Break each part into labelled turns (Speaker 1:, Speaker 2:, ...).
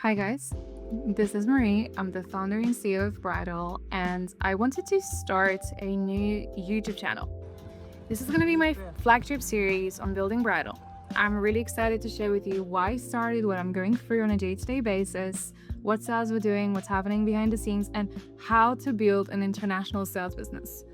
Speaker 1: Hi guys, this is Marie. I'm the founder and CEO of Bridal, and I wanted to start a new YouTube channel. This is going to be my flagship series on building bridal. I'm really excited to share with you why I started, what I'm going through on a day-to-day basis, what sales we're doing, what's happening behind the scenes, and how to build an international sales business.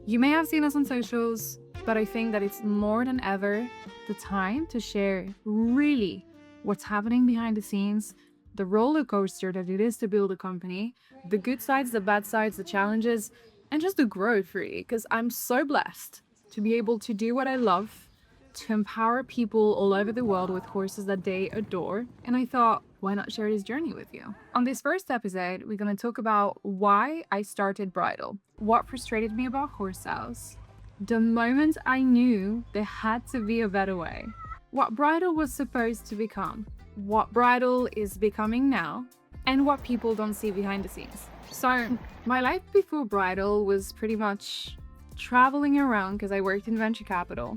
Speaker 1: You may have seen us on socials, but I think that it's more than ever the time to share really what's happening behind the scenes, the roller coaster that it is to build a company, the good sides, the bad sides, the challenges, and just the growth really. Because I'm so blessed to be able to do what I love, to empower people all over the world with horses that they adore. And I thought, why not share this journey with you? On this first episode, we're going to talk about why I started Bridal, what frustrated me about horse sales, the moment I knew there had to be a better way, what Bridal was supposed to become, what Bridal is becoming now, and what people don't see behind the scenes. So my life before Bridal was pretty much traveling around because I worked in venture capital.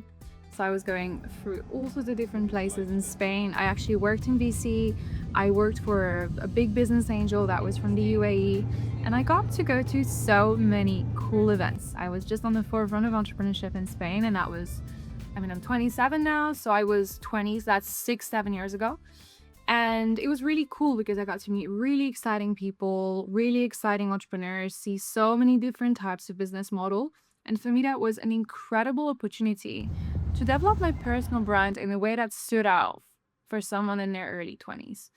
Speaker 1: So I was going through all sorts of different places in Spain. I actually worked in VC. I worked for a big business angel that was from the UAE. And I got to go to so many cool events. I was just on the forefront of entrepreneurship in Spain. And that was, I'm 27 now. So I was 20, so that's 6-7 years ago. And it was really cool because I got to meet really exciting people, really exciting entrepreneurs, see so many different types of business model. And for me, that was an incredible opportunity to develop my personal brand in a way that stood out for someone in their early 20s.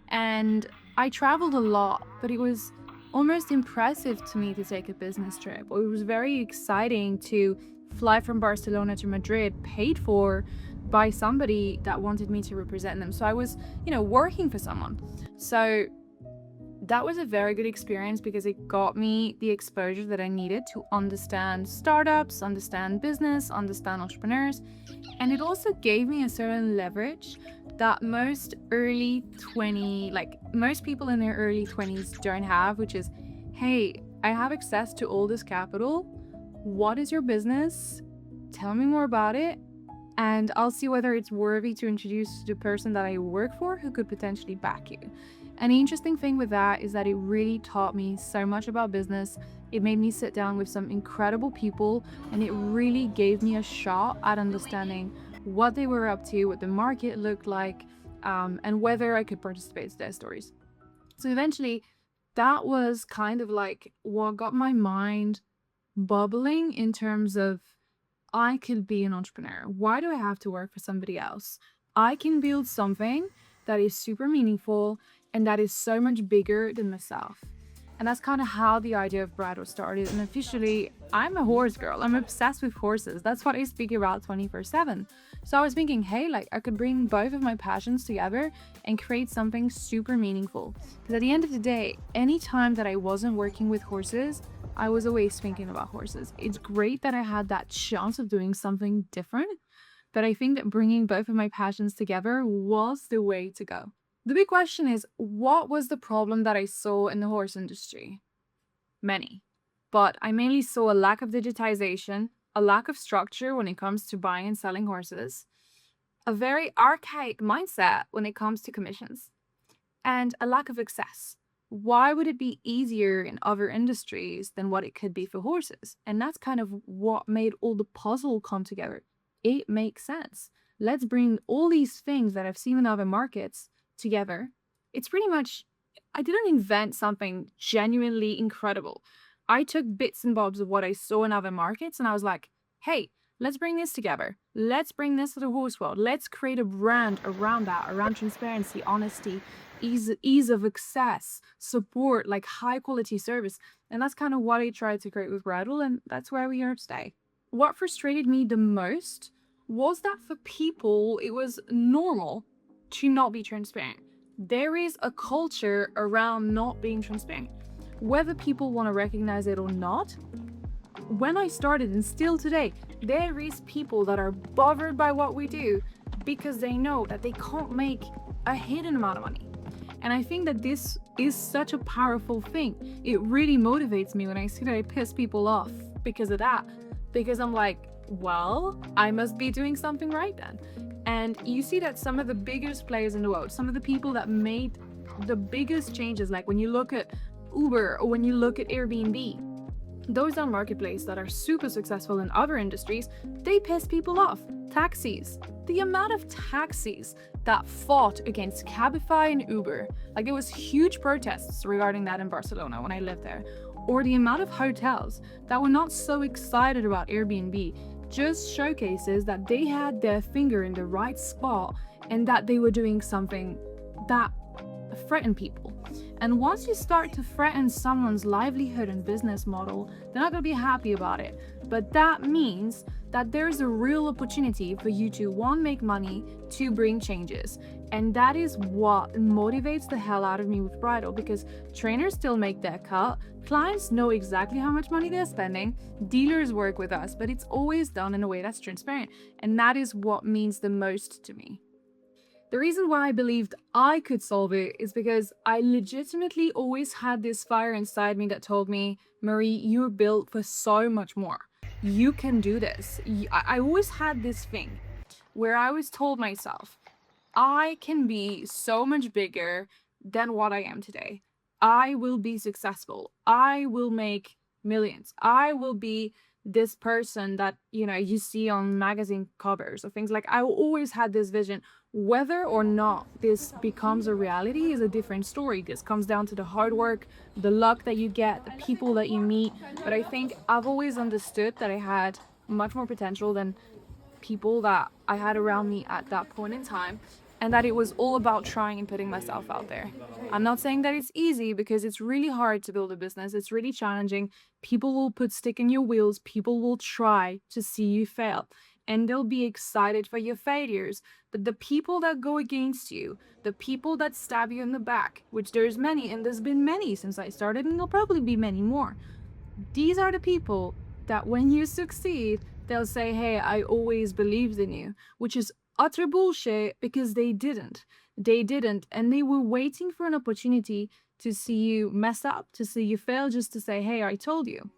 Speaker 1: And I traveled a lot, but it was almost impressive to me to take a business trip. It was very exciting to fly from Barcelona to Madrid, paid for by somebody that wanted me to represent them. So I was, working for someone. So that was a very good experience because it got me the exposure that I needed to understand startups, understand business, understand entrepreneurs. And it also gave me a certain leverage that most people in their early 20s don't have, which is, hey, I have access to all this capital. What is your business? Tell me more about it. And I'll see whether it's worthy to introduce to the person that I work for who could potentially back you. And the interesting thing with that is that it really taught me so much about business. It made me sit down with some incredible people, and it really gave me a shot at understanding what they were up to, what the market looked like, and whether I could participate in their stories. So eventually, that was kind of like what got my mind bubbling in terms of I could be an entrepreneur. Why do I have to work for somebody else? I can build something that is super meaningful and that is so much bigger than myself. And that's kind of how the idea of Bridal started. And officially, I'm a horse girl. I'm obsessed with horses. That's what I speak about 24/7. So I was thinking, hey, I could bring both of my passions together and create something super meaningful. Because at the end of the day, any time that I wasn't working with horses, I was always thinking about horses. It's great that I had that chance of doing something different, but I think that bringing both of my passions together was the way to go. The big question is, what was the problem that I saw in the horse industry? Many. But I mainly saw a lack of digitization, a lack of structure when it comes to buying and selling horses, a very archaic mindset when it comes to commissions, and a lack of access. Why would it be easier in other industries than what it could be for horses? And that's kind of what made all the puzzle come together. It makes sense. Let's bring all these things that I've seen in other markets together. It's pretty much, I didn't invent something genuinely incredible. I took bits and bobs of what I saw in other markets and I was like, hey, let's bring this together. Let's bring this to the horse world. Let's create a brand around that, around transparency, honesty, ease of access, support, like high quality service. And that's kind of what I tried to create with Bridal, and that's where we are today. What frustrated me the most was that for people, it was normal to not be transparent. There is a culture around not being transparent. Whether people want to recognize it or not, when I started and still today, there is people that are bothered by what we do because they know that they can't make a hidden amount of money. And I think that this is such a powerful thing. It really motivates me when I see that I piss people off because of that. Because I'm like, well, I must be doing something right then. And you see that some of the biggest players in the world, some of the people that made The biggest changes, like when you look at Uber or when you look at Airbnb, those are marketplaces that are super successful in other industries. They piss people off. Taxis. The amount of taxis that fought against Cabify and Uber, like there was huge protests regarding that in Barcelona when I lived there. Or the amount of hotels that were not so excited about Airbnb just showcases that they had their finger in the right spot and that they were doing something that threatened people. And once you start to threaten someone's livelihood and business model, they're not going to be happy about it. But that means that there's a real opportunity for you to, one, make money, two, bring changes. And that is what motivates the hell out of me with Bridal, because trainers still make their cut, clients know exactly how much money they're spending, dealers work with us, but it's always done in a way that's transparent. And that is what means the most to me. The reason why I believed I could solve it is because I legitimately always had this fire inside me that told me, Marie, you're built for so much more. You can do this. I always had this thing where I always told myself, I can be so much bigger than what I am today. I will be successful. I will make millions. I will be this person that, you see on magazine covers or things. Like, I always had this vision. Whether or not this becomes a reality is a different story. This comes down to the hard work, the luck that you get, the people that you meet. But I think I've always understood that I had much more potential than people that I had around me at that point in time, and that it was all about trying and putting myself out there. I'm not saying that it's easy, because it's really hard to build a business. It's really challenging. People will put stick in your wheels. People will try to see you fail, and they'll be excited for your failures. But the people that go against you, the people that stab you in the back, which there's many, and there's been many since I started, and there'll probably be many more. These are the people that when you succeed, they'll say, hey, I always believed in you, which is utter bullshit, because they didn't. They didn't. And they were waiting for an opportunity to see you mess up, to see you fail, just to say, hey, I told you.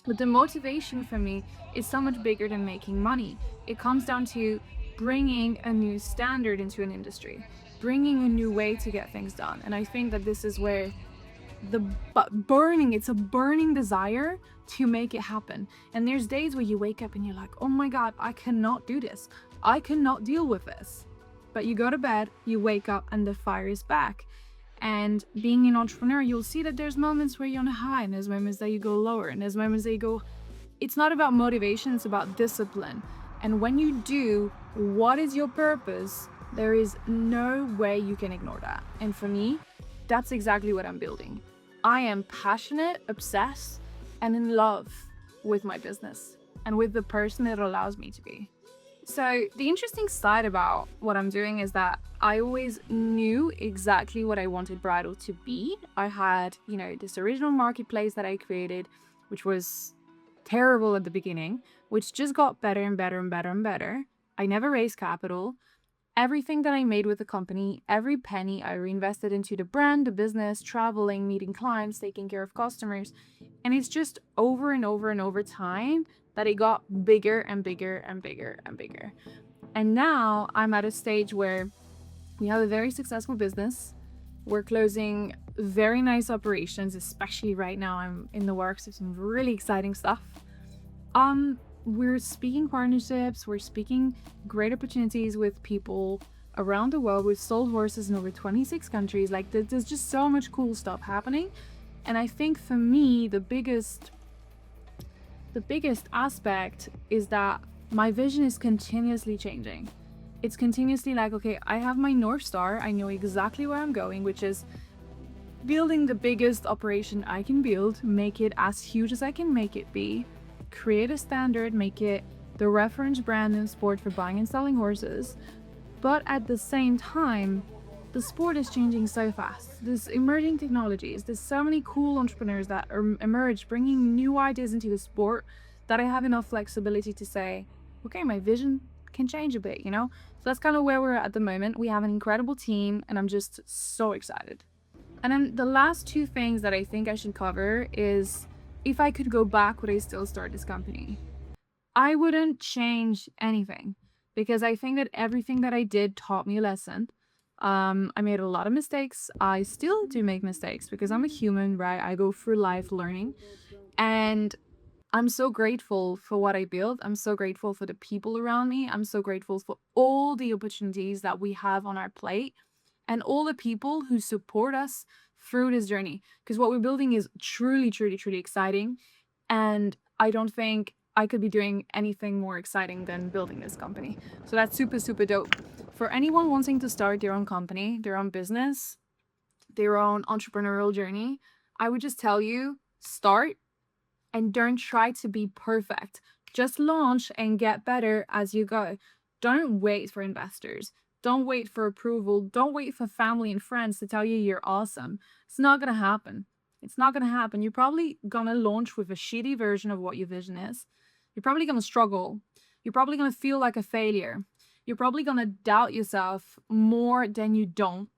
Speaker 1: But the motivation for me is so much bigger than making money. It comes down to bringing a new standard into an industry, bringing a new way to get things done. And I think that this is where it's a burning desire to make it happen. And there's days where you wake up and you're like, oh my God, I cannot do this. I cannot deal with this. But you go to bed, you wake up, and the fire is back. And being an entrepreneur, you'll see that there's moments where you're on a high, and there's moments that you go lower, and there's moments that you go. It's not about motivation, it's about discipline. And when you do what is your purpose, there is no way you can ignore that. And for me, that's exactly what I'm building. I am passionate, obsessed, and in love with my business and with the person it allows me to be. So the interesting side about what I'm doing is that I always knew exactly what I wanted Bridal to be. I had, this original marketplace that I created, which was terrible at the beginning, which just got better and better and better and better. I never raised capital. Everything that I made with the company, every penny I reinvested into the brand, the business, traveling, meeting clients, taking care of customers. And it's just over and over and over time that it got bigger and bigger and bigger and bigger. And now I'm at a stage where we have a very successful business. We're closing very nice operations, especially right now. I'm in the works of some really exciting stuff. We're speaking partnerships, we're speaking great opportunities with people around the world. We've sold horses in over 26 countries. Like, there's just so much cool stuff happening. And I think for me, the biggest aspect is that my vision is continuously changing. It's continuously like, okay, I have my North Star. I know exactly where I'm going, which is building the biggest operation I can build, make it as huge as I can make it be, create a standard, make it the reference brand in sport for buying and selling horses. But at the same time, the sport is changing so fast. There's emerging technologies. There's so many cool entrepreneurs that are emerged, bringing new ideas into the sport, that I have enough flexibility to say, okay, my vision can change a bit, So that's kind of where we're at the moment. We have an incredible team, and I'm just so excited. And then the last two things that I think I should cover is, if I could go back, would I still start this company? I wouldn't change anything, because I think that everything that I did taught me a lesson. I made a lot of mistakes. I still do make mistakes because I'm a human, right? I go through life learning. And I'm so grateful for what I built. I'm so grateful for the people around me. I'm so grateful for all the opportunities that we have on our plate and all the people who support us through this journey. Because what we're building is truly, truly, truly exciting. And I don't think I could be doing anything more exciting than building this company. So that's super, super dope. For anyone wanting to start their own company, their own business, their own entrepreneurial journey, I would just tell you start and don't try to be perfect. Just launch and get better as you go. Don't wait for investors. Don't wait for approval. Don't wait for family and friends to tell you you're awesome. It's not going to happen. It's not going to happen. You're probably going to launch with a shitty version of what your vision is. You're probably going to struggle. You're probably going to feel like a failure. You're probably going to doubt yourself more than you don't.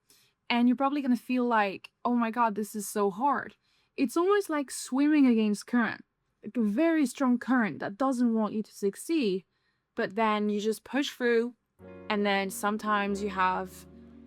Speaker 1: And you're probably going to feel like, oh my God, this is so hard. It's almost like swimming against current, like a very strong current that doesn't want you to succeed. But then you just push through, and then sometimes you have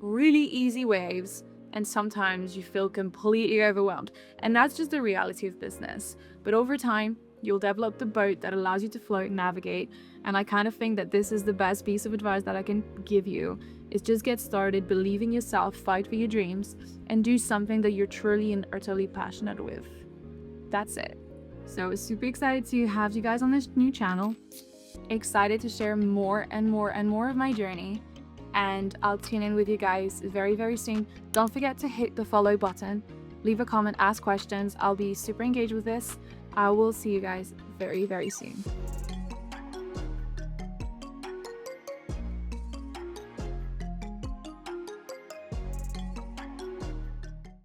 Speaker 1: really easy waves, and sometimes you feel completely overwhelmed. And that's just the reality of business. But over time, you'll develop the boat that allows you to float and navigate. And I kind of think that this is the best piece of advice that I can give you is just get started, believe in yourself, fight for your dreams, and do something that you're truly and utterly passionate with. That's it. So super excited to have you guys on this new channel. Excited to share more and more and more of my journey. And I'll tune in with you guys very, very soon. Don't forget to hit the follow button, leave a comment, ask questions. I'll be super engaged with this. I will see you guys very, very soon.